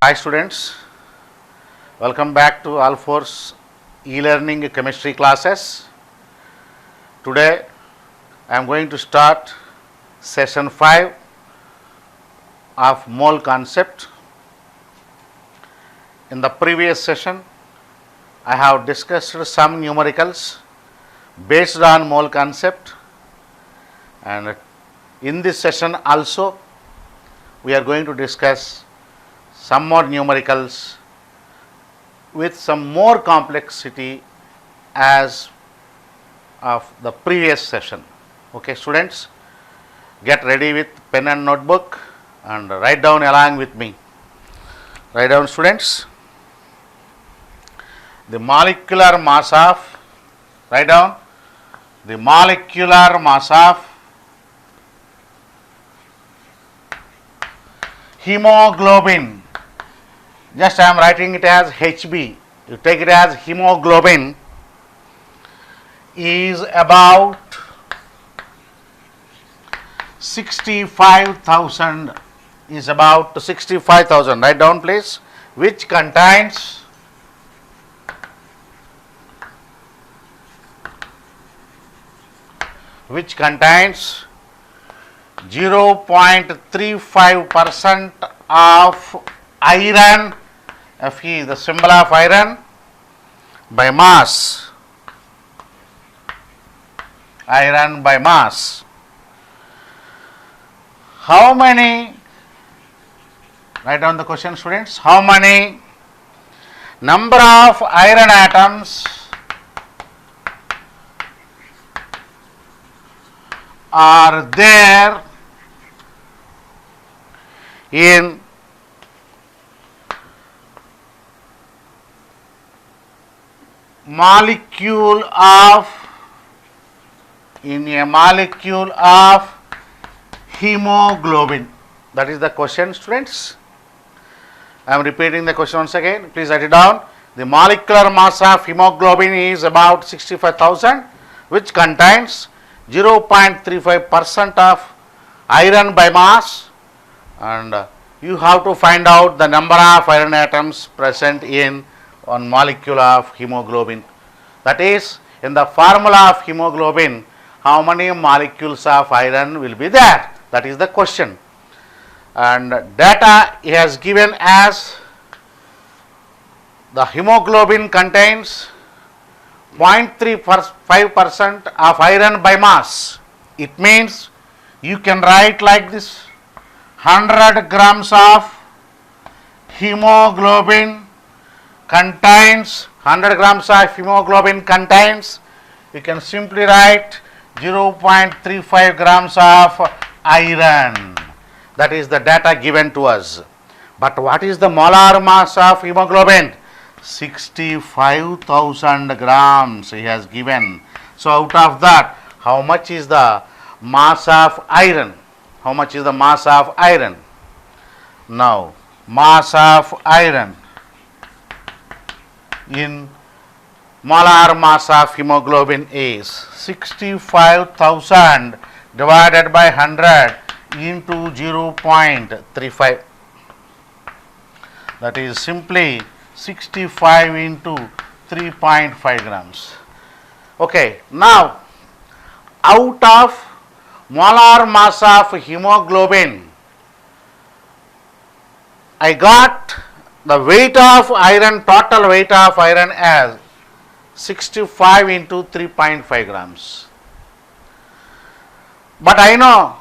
Hi students, welcome back to ALPHORES e-learning chemistry classes. Today I am going to start session 5 of mole concept. In the previous session I have discussed some numericals based on mole concept, and in this session also we are going to discuss some more numericals with some more complexity as of the previous session. Okay students, get ready with pen and notebook and write down along with me. Write down students, the molecular mass of, write down the molecular mass of hemoglobin. Just I am writing it as HB, you take it as hemoglobin is about 65,000, is about 65,000. Write down please, which contains 0.35% of iron. Fe is the symbol of iron by mass. Iron by mass. How many, write down the question students, how many number of iron atoms are there in molecule of, in a molecule of hemoglobin? That is the question students. I am repeating the question once again, please write it down. The molecular mass of hemoglobin is about 65,000, which contains 0.35% of iron by mass, and you have to find out the number of iron atoms present in one molecule of hemoglobin. That is, in the formula of hemoglobin, how many molecules of iron will be there? That is the question. And data he has given as the hemoglobin contains 0.35% of iron by mass. It means you can write like this: 100 grams of hemoglobin contains, 100 grams of hemoglobin contains, you can simply write 0.35 grams of iron. That is the data given to us. But what is the molar mass of hemoglobin? 65,000 grams he has given. So out of that, how much is the mass of iron? How much is the mass of iron? Now, mass of iron in molar mass of hemoglobin is 65,000 divided by 100 into 0.35. That is simply 65 into 3.5 grams. Okay, now out of molar mass of hemoglobin, I got the weight of iron, total weight of iron as 65 into 3.5 grams. But I know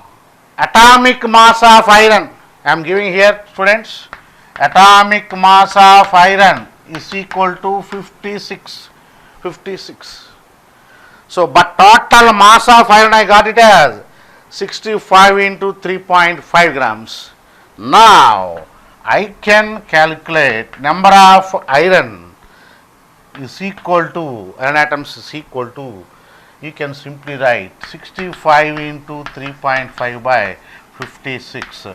atomic mass of iron, I am giving here students, atomic mass of iron is equal to 56. So, but total mass of iron I got it as 65 into 3.5 grams. Now, I can calculate number of iron is equal to, iron atoms is equal to, you can simply write 65 into 3.5 by 56,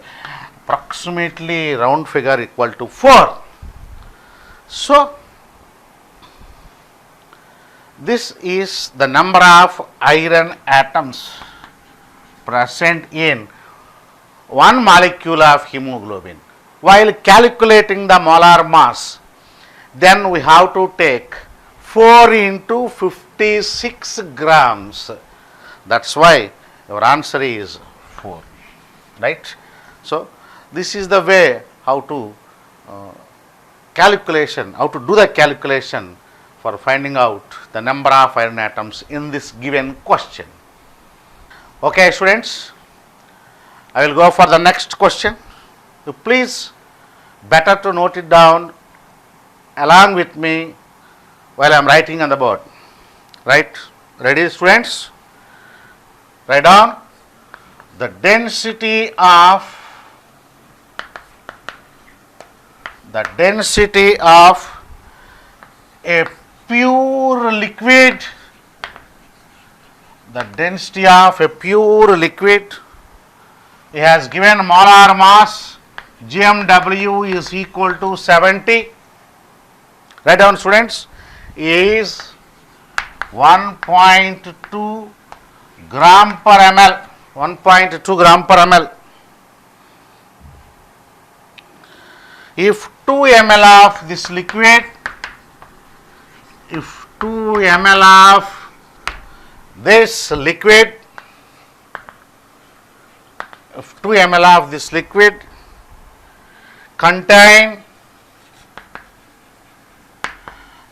approximately round figure equal to 4. So, This is the number of iron atoms present in one molecule of hemoglobin. While calculating the molar mass, then we have to take 4 into 56 grams. That's why your answer is 4, right? So this is the way how to do the calculation for finding out the number of iron atoms in this given question. Okay, students, I will go for the next question. You please better to note it down along with me while I am writing on the board. Right? Ready, students? Write down the density of a pure liquid. The density of a pure liquid. It has given molar mass GMW is equal to 70. Write down, students, is 1.2 gram per ml. 1.2 gram per ml. If 2 ml of this liquid, if 2 ml of this liquid, if 2 ml of this liquid contain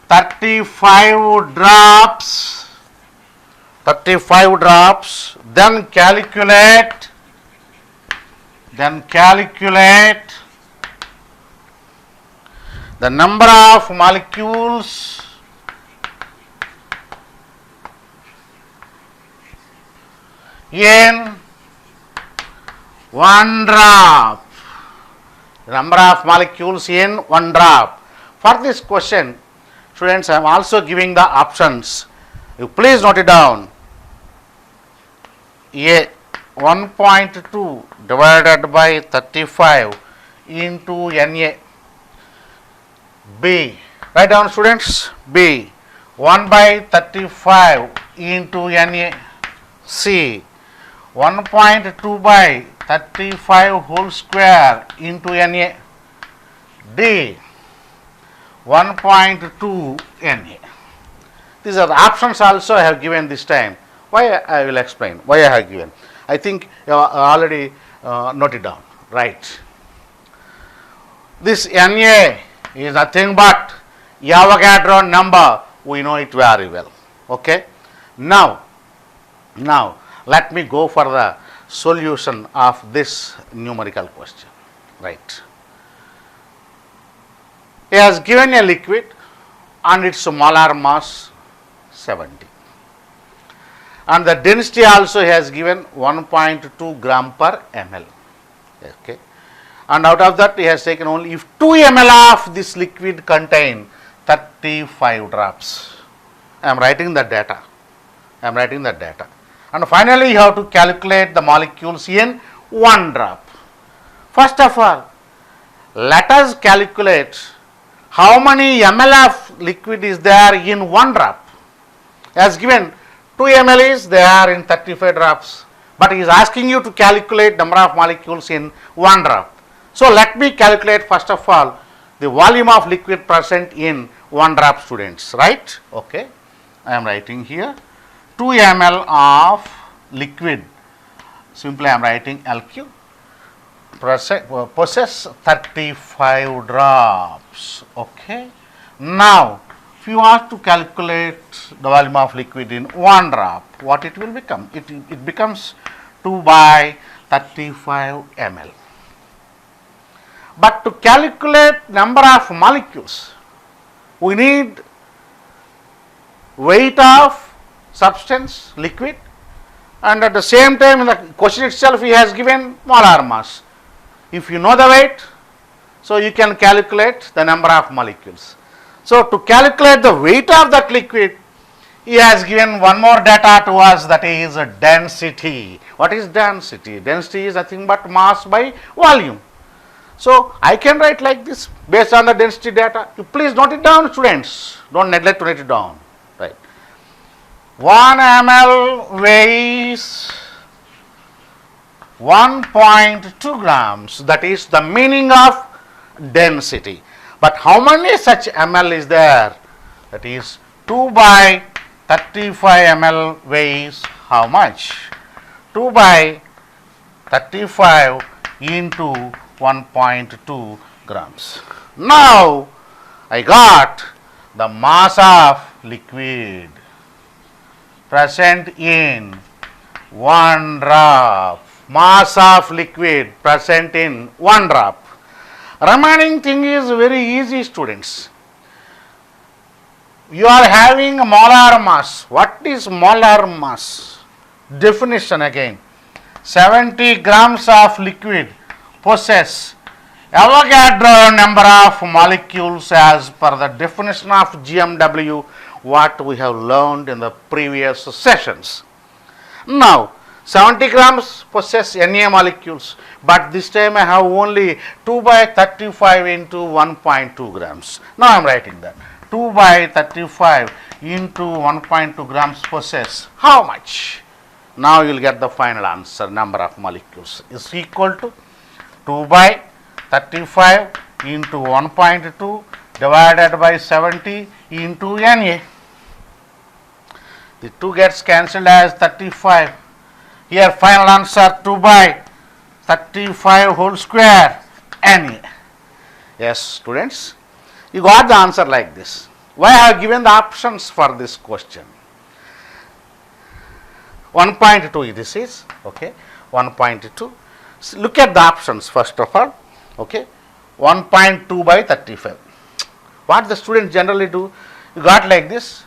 35 drops, then calculate the number of molecules in 1 drop. The number of molecules in 1 drop. For this question, students, I am also giving the options. You please note it down. A 1.2 divided by 35 into Na. B, write down, students, B 1 by 35 into Na. C 1.2 by 35 whole square into Na. D 1.2 Na. These are the options also I have given this time. Why I will explain why I have given. I think you have already noted down, right? This Na is nothing but Avogadro number. We know it very well. Okay. Now let me go for the solution of this numerical question. Right. He has given a liquid and its molar mass 70, and the density also has given 1.2 gram per ml. Okay. And out of that he has taken only if 2 ml of this liquid contain 35 drops. I am writing the data. And finally you have to calculate the molecules in 1 drop. First of all, let us calculate how many ml of liquid is there in 1 drop. As given 2 ml is there in 35 drops, but he is asking you to calculate number of molecules in 1 drop. So let me calculate first of all the volume of liquid present in 1 drop, students, right? Okay, I am writing here 2 ml of liquid, simply I am writing LQ, possess 35 drops. Okay, now if you want to calculate the volume of liquid in 1 drop, what it will become? It becomes 2 by 35 ml. But to calculate number of molecules, we need weight of substance, liquid, and at the same time in the question itself he has given molar mass. If you know the weight, so you can calculate the number of molecules. So to calculate the weight of that liquid, he has given one more data to us, that is density. What is density? Density is nothing but mass by volume. So I can write like this based on the density data. You please note it down, students. Don't neglect to write it down. Right. 1 ml weighs 1.2 grams. That is the meaning of density. But how many such ml is there? That is 2 by 35 ml weighs how much? 2 by 35 into 1.2 grams. Now I got the mass of liquid present in 1 drop. Mass of liquid present in 1 drop. Remaining thing is very easy, students. You are having a molar mass. What is molar mass? Definition again. 70 grams of liquid possess Avogadro number of molecules as per the definition of GMW what we have learned in the previous sessions. Now 70 grams possess Na molecules, but this time I have only 2 by 35 into 1.2 grams. Now I am writing that 2 by 35 into 1.2 grams possess how much? Now you will get the final answer. Number of molecules is equal to 2 by 35 into 1.2 divided by 70 into Na. The 2 gets cancelled as 35. Here final answer 2 by 35 whole square Na. Yes, students, you got the answer like this. Why I have given the options for this question? 1.2 this is, okay, 1.2. So look at the options first of all, okay, 1.2 by 35. What the students generally do, you got like this,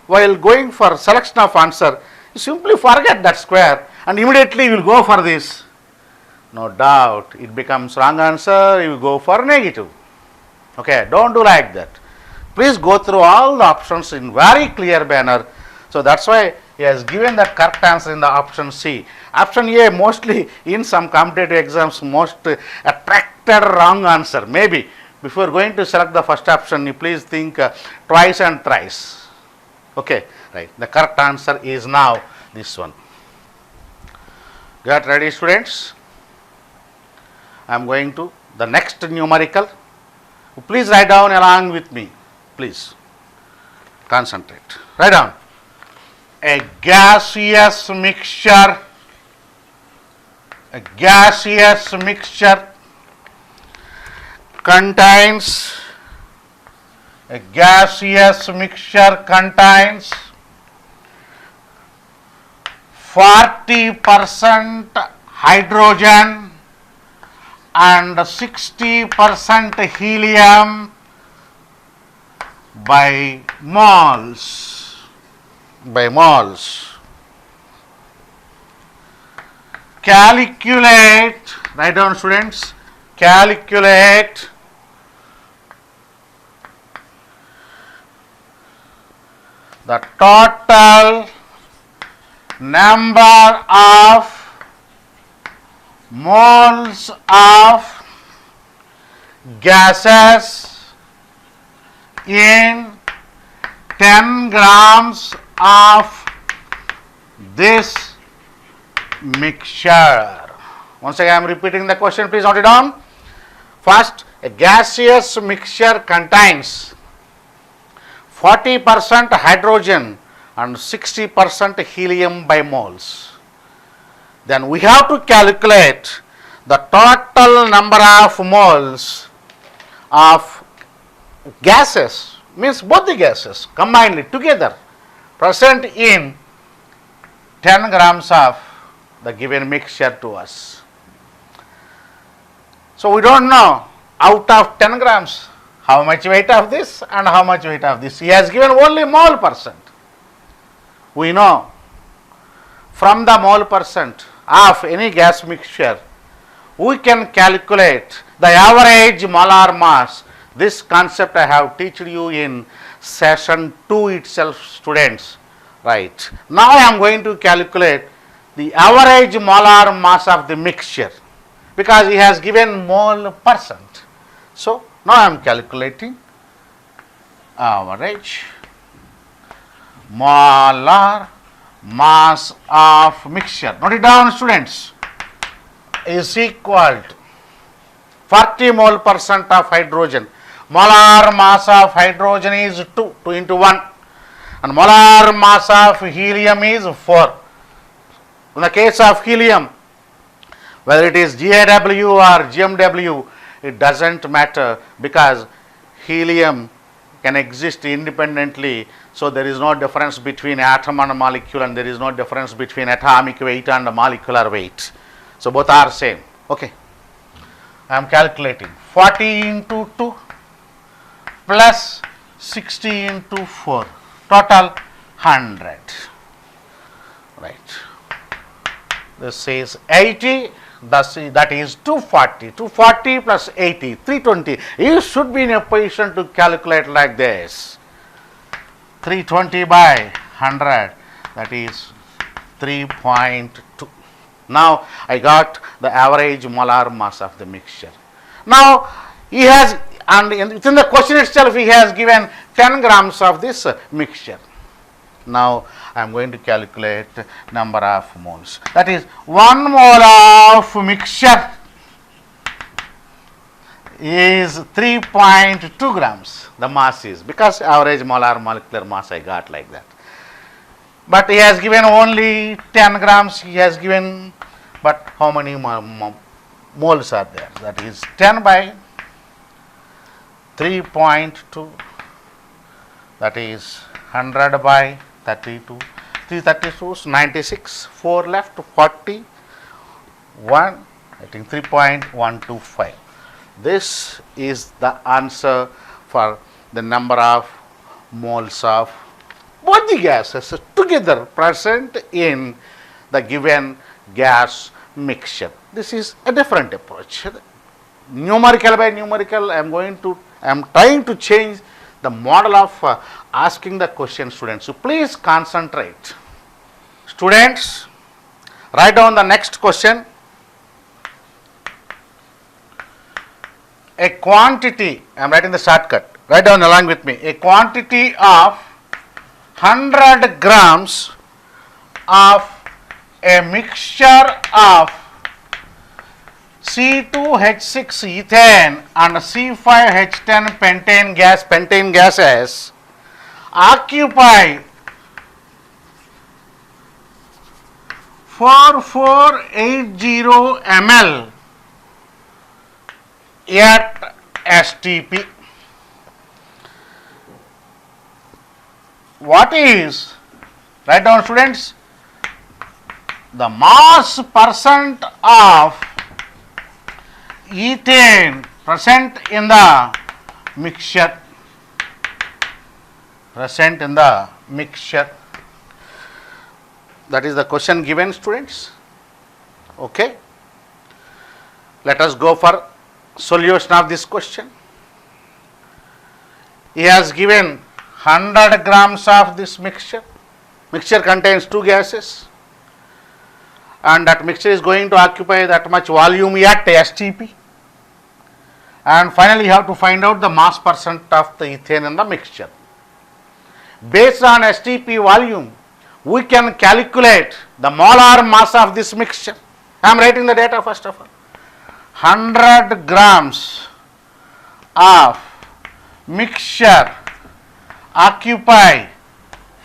while going for selection of answer, you simply forget that square and immediately you will go for this. No doubt, it becomes wrong answer, you will go for negative. Okay, don't do like that. Please go through all the options in very clear manner. So that's why he has given the correct answer in the option C. Option A mostly in some competitive exams most attracted wrong answer. Maybe before going to select the first option, you please think twice and thrice. Okay, right. The correct answer is now this one. Get ready, students. I am going to the next numerical. Please write down along with me. Please concentrate. Write down. A gaseous mixture contains 40% hydrogen and 60% helium by moles. Calculate, write down students, calculate the total number of moles of gases in 10 grams of this mixture. Once again I am repeating the question, please note it down. First, a gaseous mixture contains 40% hydrogen and 60% helium by moles. Then we have to calculate the total number of moles of gases, means both the gases combinedly together present in 10 grams of the given mixture to us. So we don't know out of 10 grams how much weight of this and how much weight of this. He has given only mole percent. We know from the mole percent of any gas mixture, we can calculate the average molar mass. This concept I have taught you in session 2 itself, students. Right. Now I am going to calculate the average molar mass of the mixture because he has given mole percent. So now I am calculating average molar mass of mixture. Note it down, students, is equal to 40 mole percent of hydrogen. Molar mass of hydrogen is 2 into 1, and molar mass of helium is 4. In the case of helium, whether it is GaW or GMW, it doesn't matter, because helium can exist independently. So there is no difference between atom and molecule, and there is no difference between atomic weight and molecular weight. So both are same. Okay. I am calculating 40 into 2 plus 60 into 4, total 100. Right. This is 80. That is 240. 240 plus 80, 320. You should be in a position to calculate like this. 320 by 100, that is 3.2. Now I got the average molar mass of the mixture. Now he has, and within the question itself he has given 10 grams of this mixture. Now I am going to calculate number of moles. That is 1 mole of mixture is 3.2 grams. The mass is, because average molar molecular mass I got like that. But he has given only 10 grams. He has given, but how many moles are there? That is 10 by 3.2. That is 100 by 32. 332 is 96. 4 left, 40. 1, I think 3.125. This is the answer for the number of moles of both the gases together present in the given gas mixture. This is a different approach. Numerical by numerical, I am trying to change the model of asking the question, students. So please concentrate. Students, write down the next question. A quantity, I am writing the shortcut, write down along with me. A quantity of 100 grams of a mixture of C2H6 ethane and C5H10 pentane gases occupy 4480 ml at STP. What is, write down, students, the mass percent of ethane present in the mixture, that is the question given, students. Okay, let us go for solution of this question. He has given 100 grams of this mixture. Mixture contains two gases, and that mixture is going to occupy that much volume at STP. And finally, you have to find out the mass percent of the ethane in the mixture. Based on STP volume, we can calculate the molar mass of this mixture. I am writing the data first of all. 100 grams of mixture occupy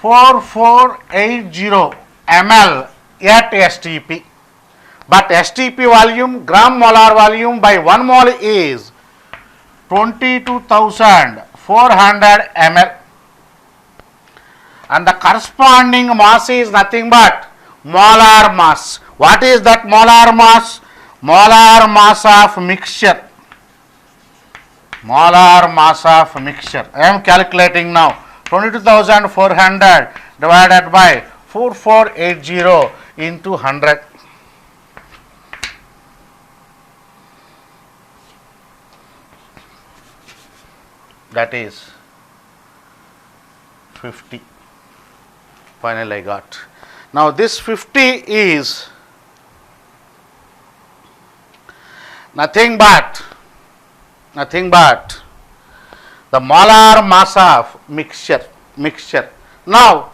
4480 ml at STP. But STP volume, gram molar volume by 1 mole is 22,400 ml. And the corresponding mass is nothing but molar mass. What is that molar mass? Molar mass of mixture. Molar mass of mixture. I am calculating now. 22,400 divided by 4480 into 100. That is 50. Finally I got. Now this 50 is nothing but the molar mass of mixture. Now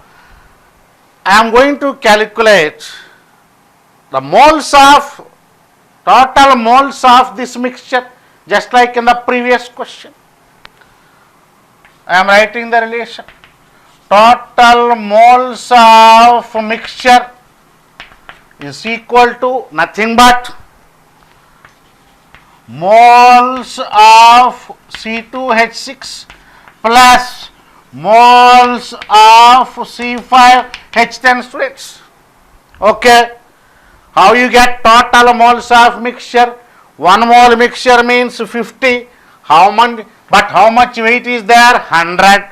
I am going to calculate the total moles of this mixture, just like in the previous question. I am writing the relation. Total moles of mixture is equal to nothing but moles of C2H6 plus moles of C5H10, students. Okay. How you get total moles of mixture? 1 mole mixture means 50. How much weight is there? 100.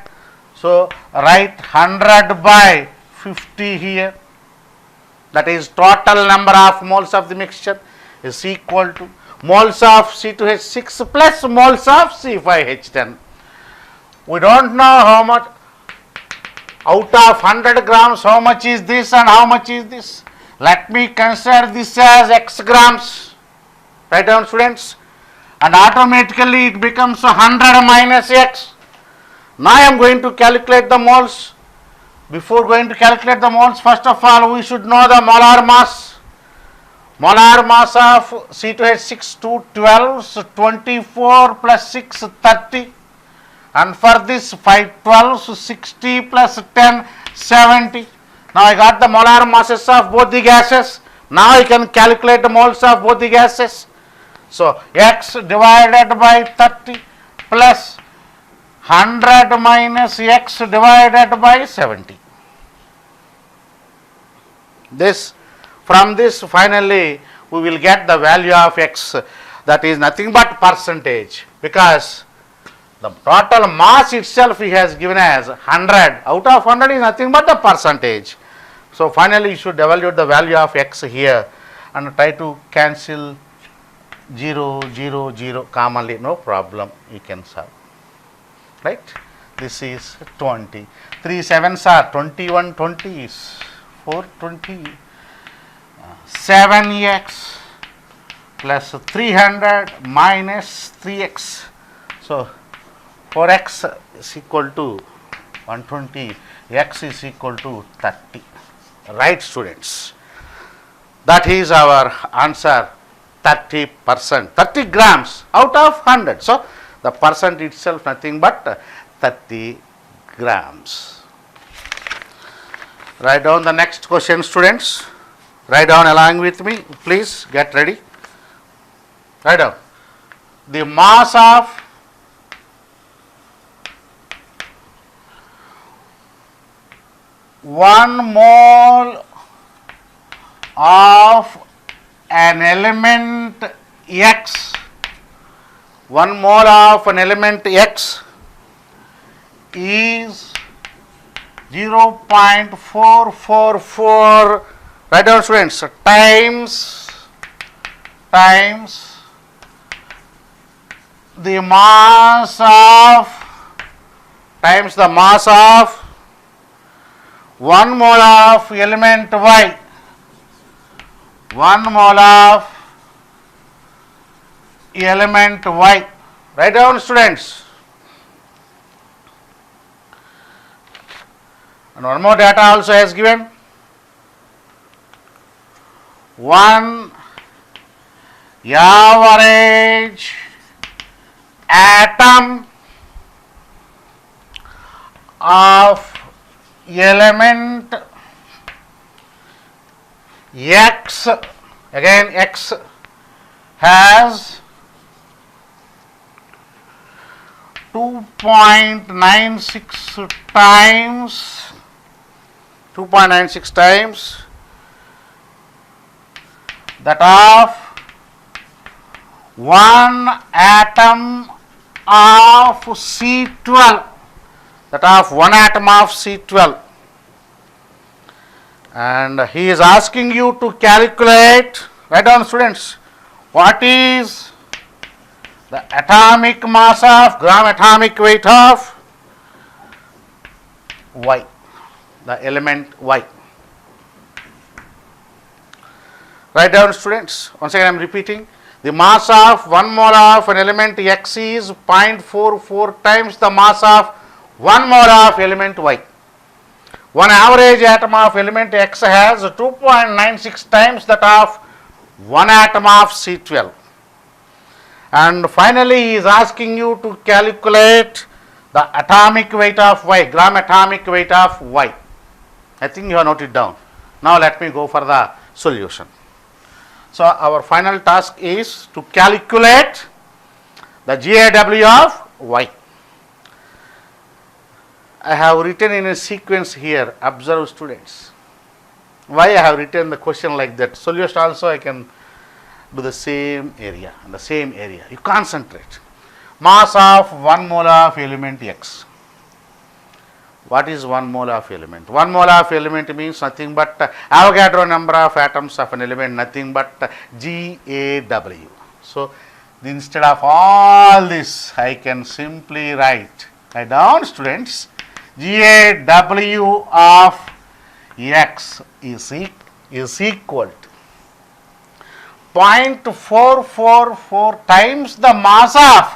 So write 100 by 50 here. That is total number of moles of the mixture is equal to moles of C2H6 plus moles of C5H10. We don't know how much, out of 100 grams, how much is this and how much is this. Let me consider this as x grams. Write down, students. And automatically it becomes 100 minus x. Now I am going to calculate the moles. Before going to calculate the moles, first of all, we should know the molar mass. Molar mass of C2H6 212, so 24 plus 6 30. And for this 512, so 60 plus 10 70. Now I got the molar masses of both the gases. Now I can calculate the moles of both the gases. So x divided by 30 plus 100 minus x divided by 70. From this finally we will get the value of x, that is nothing but percentage, because the total mass itself he has given as 100. Out of 100 is nothing but the percentage. So finally you should evaluate the value of x here and try to cancel 0, 0, 0 commonly, no problem, you can solve. Right? This is 20. 3 7s are 21, 20 is 420. 7x plus 300 minus 3x. So 4x is equal to 120, x is equal to 30. Right, students? That is our answer, 30%, 30 grams out of 100. So the percent itself nothing but 30 grams. Write down the next question, students. Write down along with me, please get ready. Write down the mass of one mole of an element X, 1 mole of an element X is 0.444, write down, students, times the mass of 1 mole of element Y, 1 mole of element Y. Write down, students. And one more data also has given. 1 average atom of element X, again X has 2.96 times that of 1 atom of C12, that of 1 atom of C12, and he is asking you to calculate, write down, students, what is the atomic mass of, gram atomic weight of Y, the element Y. Write down, students. Once again I am repeating. The mass of 1 mole of an element X is 0.44 times the mass of 1 mole of element Y. one average atom of element X has 2.96 times that of one atom of C12. And finally, he is asking you to calculate the atomic weight of Y, gram atomic weight of Y. I think you have noted down. Now let me go for the solution. So our final task is to calculate the GAW of Y. I have written in a sequence here, observe students. Why I have written the question like that? Solution also I can do the same area, in the same area. You concentrate. Mass of 1 mole of element X. What is 1 mole of element? 1 mole of element means nothing but Avogadro number of atoms of an element, nothing but GAW. So instead of all this, I can simply write down, students, GAW of X is equal to 0.444 times the mass of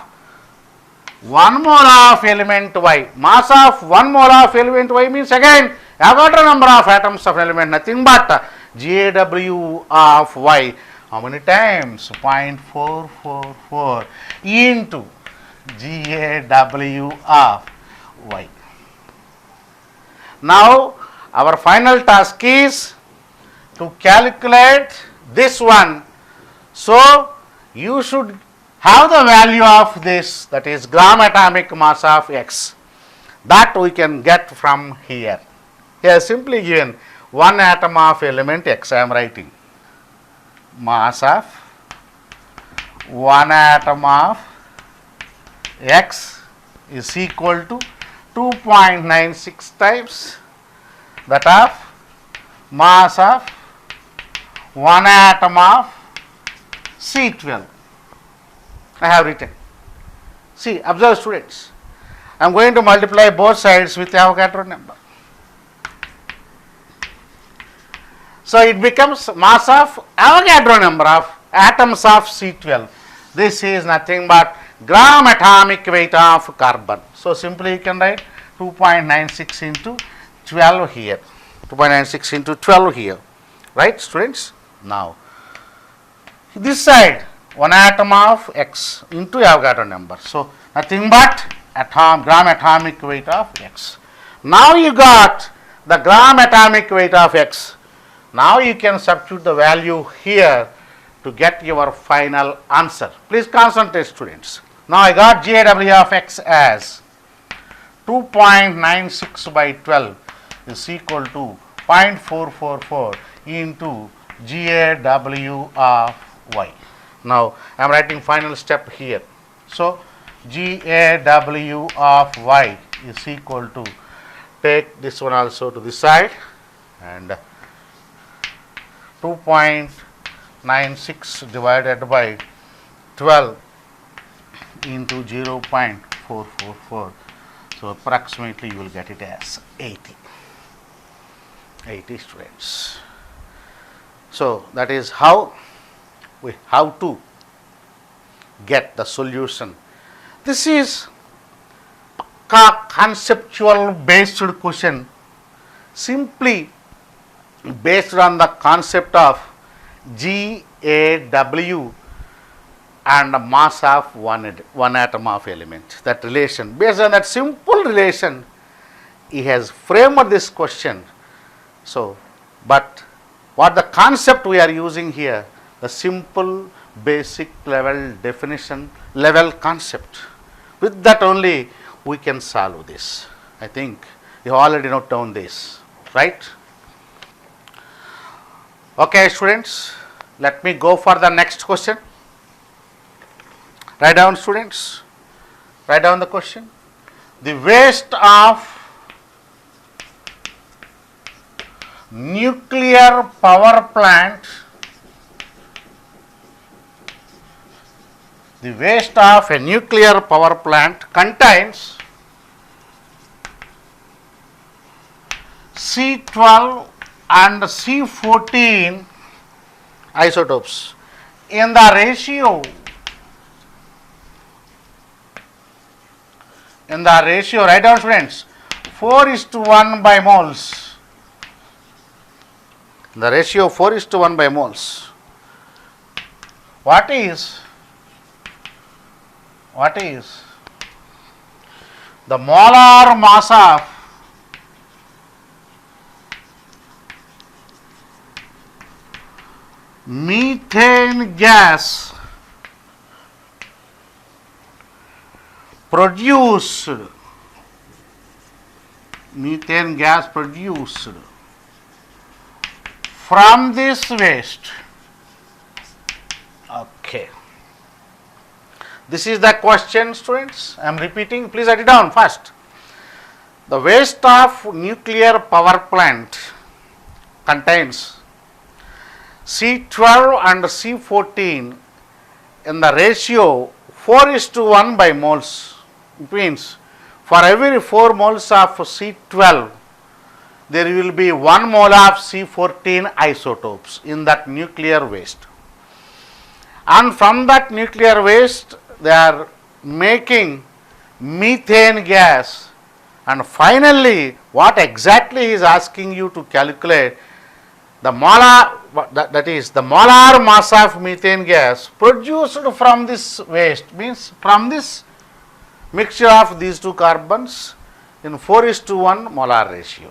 1 mole of element Y. Mass of 1 mole of element Y means again Avogadro number of atoms of an element, nothing but GAW of Y. How many times? 0.444 into GAW of Y. Now our final task is to calculate this one. So you should have the value of this, that is gram atomic mass of X, that we can get from here. Here simply given 1 atom of element X, I am writing mass of 1 atom of X is equal to 2.96 times that of mass of 1 atom of C12. I have written. See, observe students. I am going to multiply both sides with Avogadro number. So it becomes mass of Avogadro number of atoms of C12. This is nothing but gram atomic weight of carbon. So simply you can write 2.96 into 12 here. 2.96 into 12 here. Right, students? Now, this side, 1 atom of X into Avogadro number. So nothing but gram atomic weight of X. Now you got the gram atomic weight of X. Now you can substitute the value here to get your final answer. Please concentrate, students. Now I got GAW of X as 2.96 by 12 is equal to 0.444 into GAW of Y. Now I am writing final step here. So GAW of Y is equal to, take this one also to this side, and 2.96 divided by 12 into 0.444. So approximately you will get it as 80 students. So that is how we have to get the solution. This is conceptual based question, simply based on the concept of GAW and the mass of one atom of element. That relation, based on that simple relation, he has framed this question. So, but what the concept we are using here, the simple basic level definition level concept. With that only we can solve this. I think you already note down this, right? Okay, students, let me go for the next question. Write down, students. Write down the question. The waste of nuclear power plant, the waste of a nuclear power plant contains C12 and C14 isotopes in the ratio, write down, students, 4:1 by moles. The ratio 4:1 by moles. What is the molar mass of methane gas produced from this waste? Okay. This is the question, students. I am repeating. Please write it down first. The waste of nuclear power plant contains C12 and C14 in the ratio 4:1 by moles. It means for every 4 moles of C12, there will be 1 mole of C14 isotopes in that nuclear waste. And from that nuclear waste, they are making methane gas. And finally, what exactly he is asking you to calculate the molar, that is the molar mass of methane gas produced from this waste, means from this mixture of these two carbons in 4:1 molar ratio.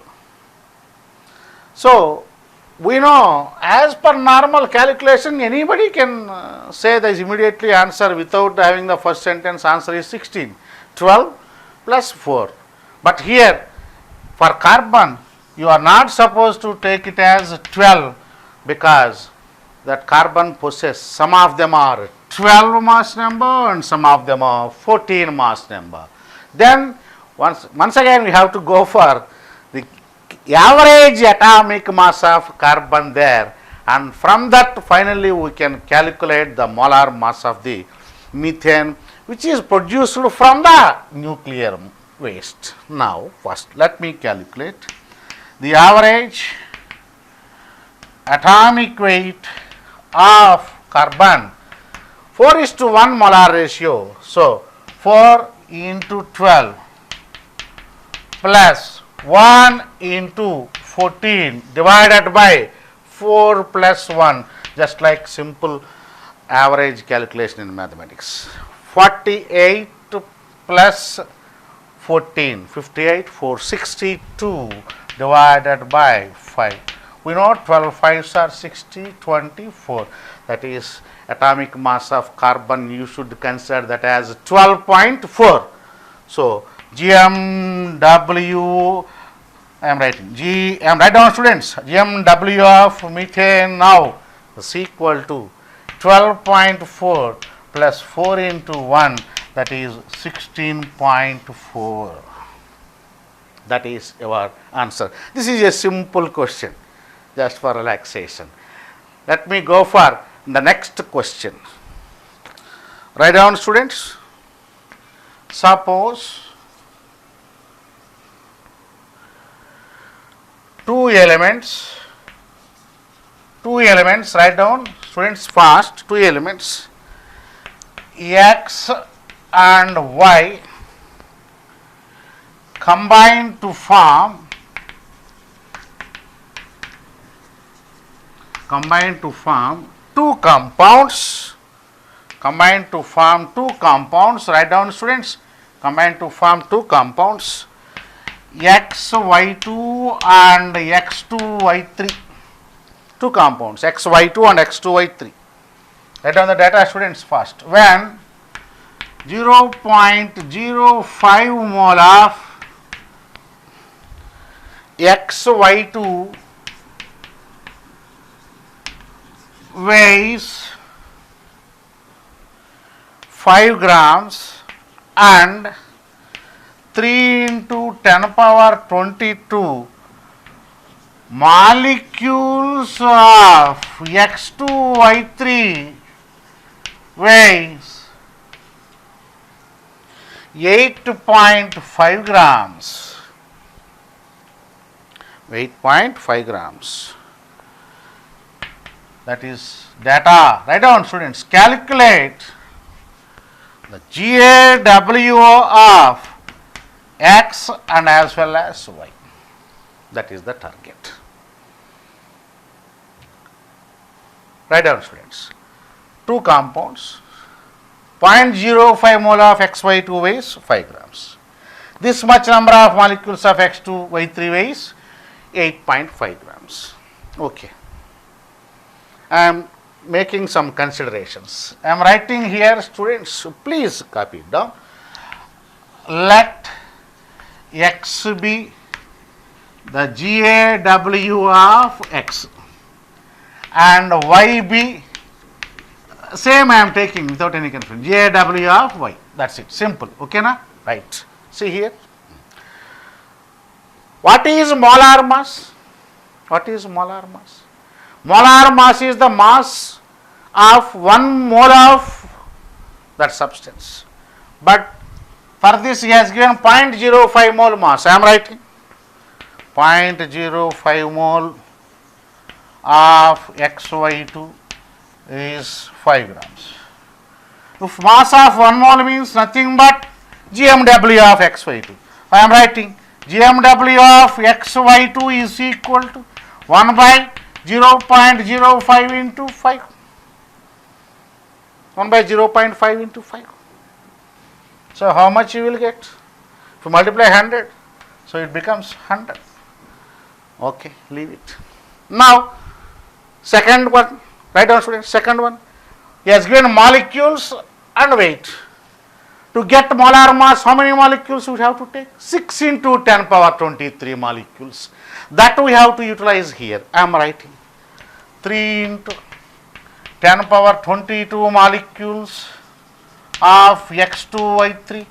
So, we know as per normal calculation, anybody can say this immediately answer without having the first sentence. Answer is 16, 12 plus 4. But here for carbon, you are not supposed to take it as 12, because that carbon possesses, some of them are 12 mass number and some of them are 14 mass number. Then once again we have to go for the average atomic mass of carbon there, and from that finally we can calculate the molar mass of the methane which is produced from the nuclear waste. Now first let me calculate the average atomic weight of carbon, 4:1 molar ratio. So 4 into 12 plus 1 into 14 divided by 4 plus 1, just like simple average calculation in mathematics. 48 plus 14, 58, 462 divided by 5. We know 12 5s are 60, 24. That is atomic mass of carbon. You should consider that as 12.4. So GMW, I am writing write down, students. GMW of methane now is equal to 12.4 plus 4 into 1, that is 16.4. That is your answer. This is a simple question, just for relaxation. Let me go for the next question. Write down, students. Suppose two elements, write down, students, fast. Two elements, X and Y, combine to form two compounds. Write down, students. Combine to form two compounds, XY2 and X2Y3. Two compounds, XY2 and X2Y3. Write down the data, students, fast. When 0.05 mole of XY2 weighs 5 grams and 3 into 10 power 22 molecules of X2Y3 weighs 8.5 grams. 8.5 grams. That is data. Write down, students. Calculate the GAWO of X and as well as Y. That is the target. Write down, students. Two compounds, 0.05 mole of XY2 weighs 5 grams. This much number of molecules of X2, Y3 weighs 8.5 grams. Okay. I am making some considerations. I am writing here, students, please copy it down. Let X be the GAW of X and Y be same I am taking without any confusion, GAW of Y. That's it, simple. Okay na? Right. See here. What is molar mass? What is molar mass? Molar mass is the mass of 1 mole of that substance. But for this he has given 0.05 mole mass. I am writing 0.05 mole of XY2 is 5 grams. If mass of 1 mole means nothing but GMW of XY2, I am writing GMW of XY2 is equal to 1 by 0.05 into 5. 1 by 0.5 into 5. So how much you will get? If you multiply 100, so it becomes 100. Okay, leave it. Now, second one, write down, students, second one. He has given molecules and weight. To get molar mass, how many molecules we have to take? 6 into 10 power 23 molecules. That we have to utilize here. I am writing 3 into 10 power 22 molecules of X2Y3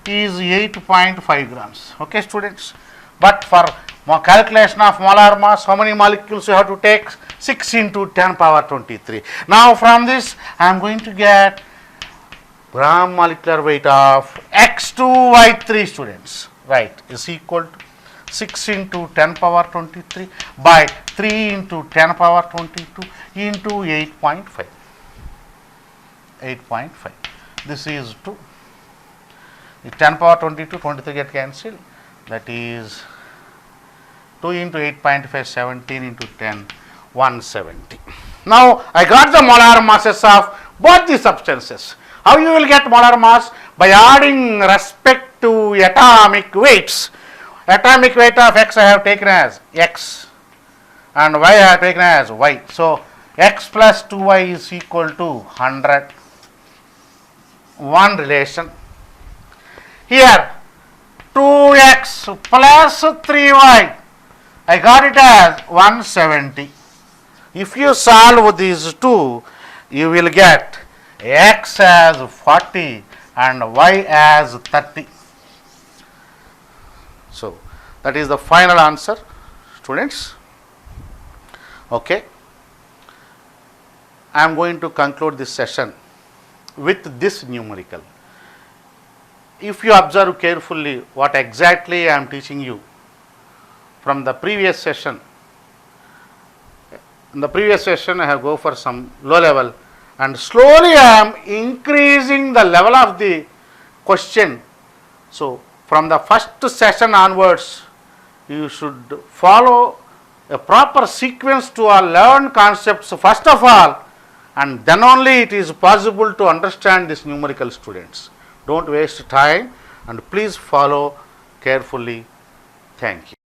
is 8.5 grams. Okay, students. But for calculation of molar mass, how many molecules you have to take? 6 into 10 power 23. Now from this I am going to get gram molecular weight of X2Y3, students, right, is equal to 6 into 10 power 23 by 3 into 10 power 22 into 8.5. 8.5. This is 2. The 10 power 22, 23 get cancelled. That is 2 into 8.5, 17 into 10, 170. Now I got the molar masses of both the substances. How you will get molar mass? By adding respect to atomic weights. Atomic weight of X I have taken as X and Y I have taken as Y. So X plus 2Y is equal to 100. One relation. Here 2X plus 3Y, I got it as 170. If you solve these two, you will get X as 40 and Y as 30. So that is the final answer, students. Okay. I am going to conclude this session with this numerical. If you observe carefully what exactly I am teaching you from the previous session, in the previous session I have go for some low level and slowly I am increasing the level of the question. So from the first session onwards, you should follow a proper sequence to learn concepts first of all, and then only it is possible to understand this numerical, students. Don't waste time and please follow carefully. Thank you.